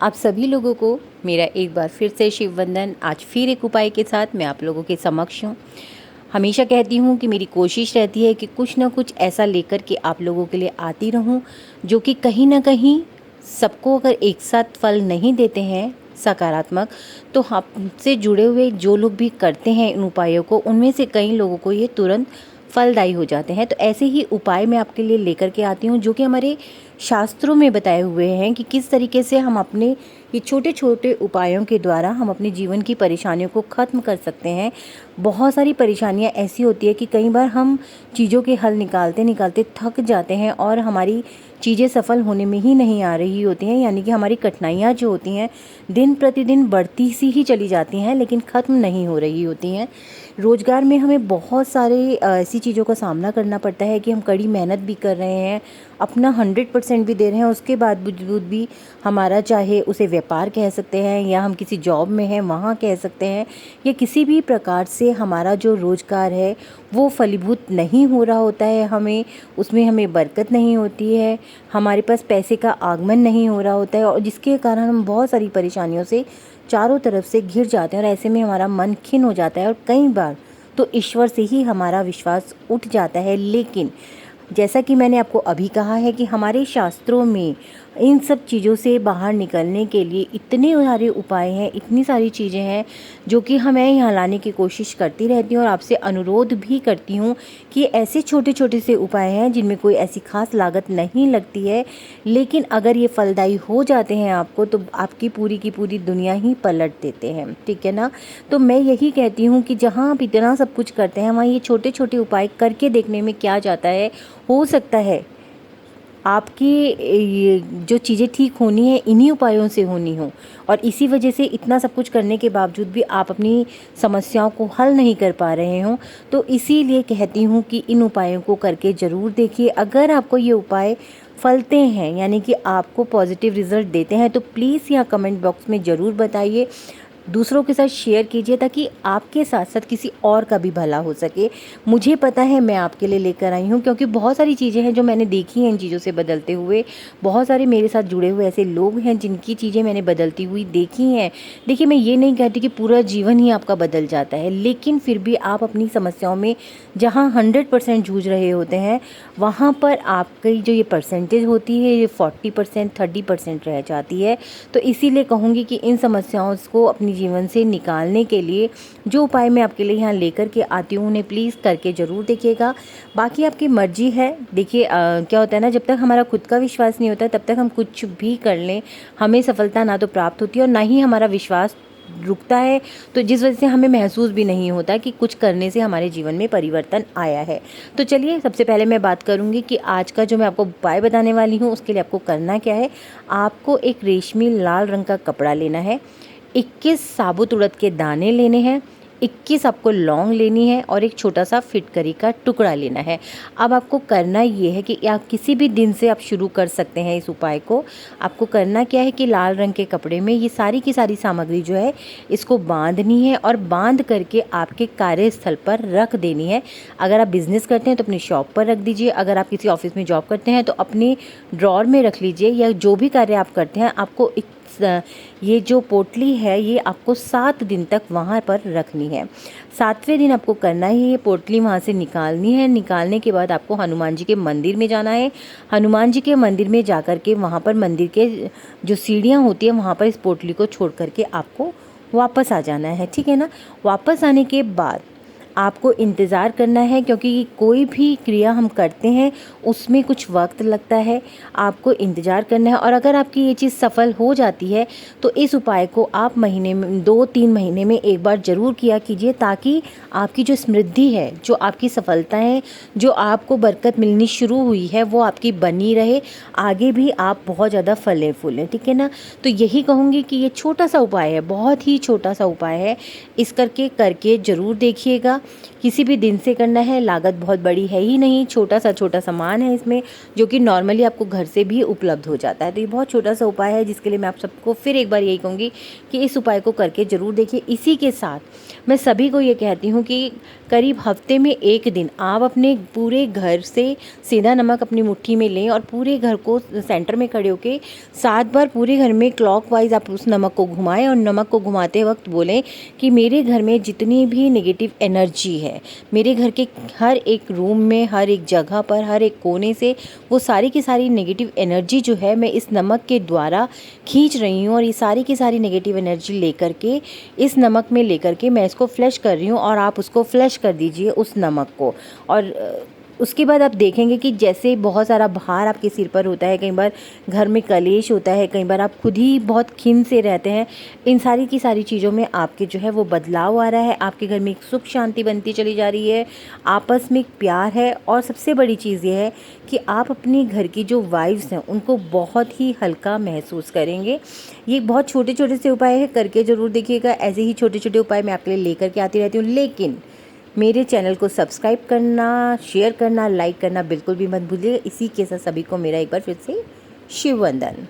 आप सभी लोगों को मेरा एक बार फिर से शिव वंदन। आज फिर एक उपाय के साथ मैं आप लोगों के समक्ष हूँ। हमेशा कहती हूँ कि मेरी कोशिश रहती है कि कुछ ना कुछ ऐसा लेकर के आप लोगों के लिए आती रहूँ जो कि कहीं ना कहीं सबको अगर एक साथ फल नहीं देते हैं सकारात्मक, तो हमसे जुड़े हुए जो लोग भी करते हैं इन उपायों को, उनमें से कई लोगों को ये तुरंत फलदायी हो जाते हैं। तो ऐसे ही उपाय मैं आपके लिए लेकर के आती हूँ जो कि हमारे शास्त्रों में बताए हुए हैं कि किस तरीके से हम अपने ये छोटे छोटे उपायों के द्वारा हम अपने जीवन की परेशानियों को ख़त्म कर सकते हैं। बहुत सारी परेशानियाँ ऐसी होती है कि कई बार हम चीज़ों के हल निकालते निकालते थक जाते हैं और हमारी चीज़ें सफल होने में ही नहीं आ रही होती हैं, यानी कि हमारी कठिनाइयाँ जो होती हैं दिन प्रतिदिन बढ़ती सी ही चली जाती हैं लेकिन ख़त्म नहीं हो रही होती हैं। रोज़गार में हमें बहुत सारे ऐसी चीज़ों का सामना करना पड़ता है कि हम कड़ी मेहनत भी कर रहे हैं, अपना 100% भी दे रहे हैं, उसके बावजूद भी हमारा, चाहे उसे व्यापार कह सकते हैं या हम किसी जॉब में हैं वहाँ कह सकते हैं, या किसी भी प्रकार से हमारा जो रोज़गार है वो फलीभूत नहीं हो रहा होता है, हमें बरकत नहीं होती है, हमारे पास पैसे का आगमन नहीं हो रहा होता है और जिसके कारण हम बहुत सारी परेशानियों से चारों तरफ से घिर जाते हैं और ऐसे में हमारा मन खिन्न हो जाता है और कई बार तो ईश्वर से ही हमारा विश्वास उठ जाता है। लेकिन जैसा कि मैंने आपको अभी कहा है कि हमारे शास्त्रों में इन सब चीज़ों से बाहर निकलने के लिए इतने सारे उपाय हैं, इतनी सारी चीज़ें हैं जो कि मैं यहाँ लाने की कोशिश करती रहती हूँ और आपसे अनुरोध भी करती हूँ कि ऐसे छोटे छोटे से उपाय हैं जिनमें कोई ऐसी खास लागत नहीं लगती है, लेकिन अगर ये फलदायी हो जाते हैं आपको तो आपकी पूरी की पूरी दुनिया ही पलट देते हैं। ठीक है ना। तो मैं यही कहती हूँ कि जहाँ आप इतना सब कुछ करते हैं वहाँ ये छोटे छोटे उपाय करके देखने में क्या जाता है। हो सकता है आपकी ये जो चीज़ें ठीक होनी है इन्हीं उपायों से होनी हो और इसी वजह से इतना सब कुछ करने के बावजूद भी आप अपनी समस्याओं को हल नहीं कर पा रहे हो। तो इसीलिए कहती हूँ कि इन उपायों को करके ज़रूर देखिए। अगर आपको ये उपाय फलते हैं, यानी कि आपको पॉजिटिव रिज़ल्ट देते हैं, तो प्लीज़ यहाँ कमेंट बॉक्स में ज़रूर बताइए, दूसरों के साथ शेयर कीजिए ताकि आपके साथ साथ किसी और का भी भला हो सके। मुझे पता है मैं आपके लिए लेकर आई हूँ, क्योंकि बहुत सारी चीज़ें हैं जो मैंने देखी हैं इन चीज़ों से बदलते हुए। बहुत सारे मेरे साथ जुड़े हुए ऐसे लोग हैं जिनकी चीज़ें मैंने बदलती हुई देखी हैं। देखिए, मैं ये नहीं कहती कि पूरा जीवन ही आपका बदल जाता है, लेकिन फिर भी आप अपनी समस्याओं में जहाँ 100% जूझ रहे होते हैं वहाँ पर आपकी जो ये परसेंटेज होती है ये 40% 30% रह जाती है। तो इसीलिए कहूँगी कि इन समस्याओं को अपनी जीवन से निकालने के लिए जो उपाय मैं आपके लिए यहाँ लेकर के आती हूँ उन्हें प्लीज़ करके ज़रूर देखिएगा। बाकी आपकी मर्जी है। देखिए, क्या होता है ना, जब तक हमारा खुद का विश्वास नहीं होता तब तक हम कुछ भी कर लें हमें सफलता ना तो प्राप्त होती है और ना ही हमारा विश्वास रुकता है, तो जिस वजह से हमें महसूस भी नहीं होता कि कुछ करने से हमारे जीवन में परिवर्तन आया है। तो चलिए, सबसे पहले मैं बात करूंगी कि आज का जो मैं आपको उपाय बताने वाली हूँ उसके लिए आपको करना क्या है। आपको एक रेशमी लाल रंग का कपड़ा लेना है, 21 साबुत उड़द के दाने लेने हैं, 21 आपको लौंग लेनी है और एक छोटा सा फिटकरी का टुकड़ा लेना है। अब आपको करना ये है कि आप किसी भी दिन से आप शुरू कर सकते हैं इस उपाय को। आपको करना क्या है कि लाल रंग के कपड़े में ये सारी की सारी सामग्री जो है इसको बांधनी है और बांध करके आपके कार्यस्थल पर रख देनी है। अगर आप बिज़नेस करते हैं तो अपनी शॉप पर रख दीजिए, अगर आप किसी ऑफिस में जॉब करते हैं तो अपने ड्रॉर में रख लीजिए, या जो भी कार्य आप करते हैं आपको ये जो पोटली है ये आपको 7 दिन तक वहाँ पर रखनी है। 7वें दिन आपको करना है ये पोटली वहाँ से निकालनी है। निकालने के बाद आपको हनुमान जी के मंदिर में जाना है। हनुमान जी के मंदिर में जाकर के वहाँ पर मंदिर के जो सीढ़ियाँ होती है वहाँ पर इस पोटली को छोड़ करके आपको वापस आ जाना है। ठीक है ना। वापस आने के बाद आपको इंतज़ार करना है, क्योंकि कोई भी क्रिया हम करते हैं उसमें कुछ वक्त लगता है, आपको इंतज़ार करना है। और अगर आपकी ये चीज़ सफल हो जाती है तो इस उपाय को आप महीने में 2-3 महीने में एक बार ज़रूर किया कीजिए, ताकि आपकी जो समृद्धि है, जो आपकी सफलताएं, जो आपको बरकत मिलनी शुरू हुई है वो आपकी बनी रहे, आगे भी आप बहुत ज़्यादा फले फूलें। ठीक है ना। तो यही कहूँगी कि ये छोटा सा उपाय है, बहुत ही छोटा सा उपाय है, इस करके ज़रूर देखिएगा। किसी भी दिन से करना है। लागत बहुत बड़ी है ही नहीं, छोटा सा सामान है इसमें, जो कि नॉर्मली आपको घर से भी उपलब्ध हो जाता है। तो ये बहुत छोटा सा उपाय है, जिसके लिए मैं आप सबको फिर एक बार यही कहूँगी कि इस उपाय को करके ज़रूर देखिए। इसी के साथ मैं सभी को ये कहती हूँ कि करीब हफ्ते में 1 दिन आप अपने पूरे घर से सेंधा नमक अपनी मुट्ठी में लें और पूरे घर को सेंटर में खड़े होकर 7 बार पूरे घर में क्लॉकवाइज आप उस नमक को घुमाएं और नमक को घुमाते वक्त बोलें कि मेरे घर में जितनी भी नेगेटिव एनर्जी है, मेरे घर के हर एक रूम में, हर एक जगह पर, हर एक कोने से वो सारी की सारी नेगेटिव एनर्जी जो है मैं इस नमक के द्वारा खींच रही हूँ। और ये सारी की सारी नेगेटिव एनर्जी लेकर के इस नमक में लेकर के मैं इसको फ्लश कर रही हूँ, और आप उसको फ्लश कर दीजिए उस नमक को। और उसके बाद आप देखेंगे कि जैसे बहुत सारा भार आपके सिर पर होता है, कई बार घर में कलेश होता है, कई बार आप खुद ही बहुत खिन्न से रहते हैं, इन सारी की सारी चीज़ों में आपके जो है वो बदलाव आ रहा है। आपके घर में एक सुख शांति बनती चली जा रही है, आपस में एक प्यार है, और सबसे बड़ी चीज़ ये है कि आप अपनी घर की जो वाइब्स हैं उनको बहुत ही हल्का महसूस करेंगे। ये बहुत छोटे छोटे से उपाय है, करके ज़रूर देखिएगा। ऐसे ही छोटे छोटे उपाय मैं आपके लिए लेकर के आती रहती हूँ, लेकिन मेरे चैनल को सब्सक्राइब करना, शेयर करना, लाइक करना बिल्कुल भी मत भूलिएगा। इसी के साथ सभी को मेरा एक बार फिर से शिव वंदन।